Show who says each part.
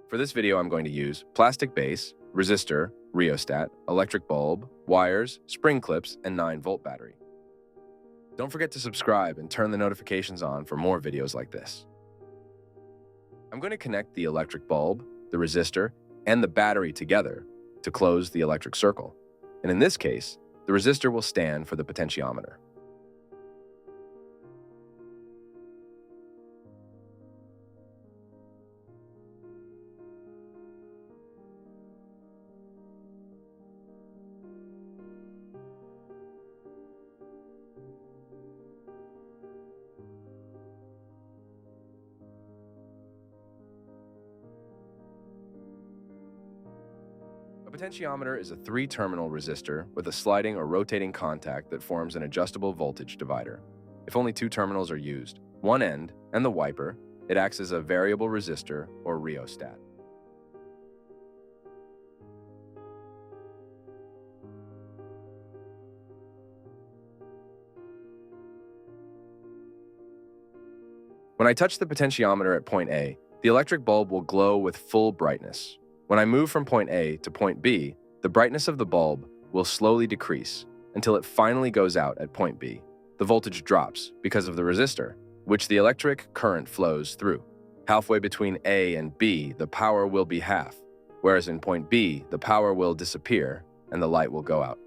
Speaker 1: For this video, I'm going to use plastic base, resistor, rheostat, electric bulb, wires, spring clips, and 9-volt battery. Don't forget to subscribe and turn the notifications on for more videos like this. I'm going to connect the electric bulb, the resistor, and the battery together to close the electric circle. And in this case, the resistor will stand for the potentiometer. A potentiometer is a 3-terminal resistor with a sliding or rotating contact that forms an adjustable voltage divider. If only 2 terminals are used, one end and the wiper, it acts as a variable resistor or rheostat. When I touch the potentiometer at point A, the electric bulb will glow with full brightness. When I move from point A to point B, the brightness of the bulb will slowly decrease until it finally goes out at point B. The voltage drops because of the resistor, which the electric current flows through. Halfway between A and B, the power will be half, whereas in point B, the power will disappear and the light will go out.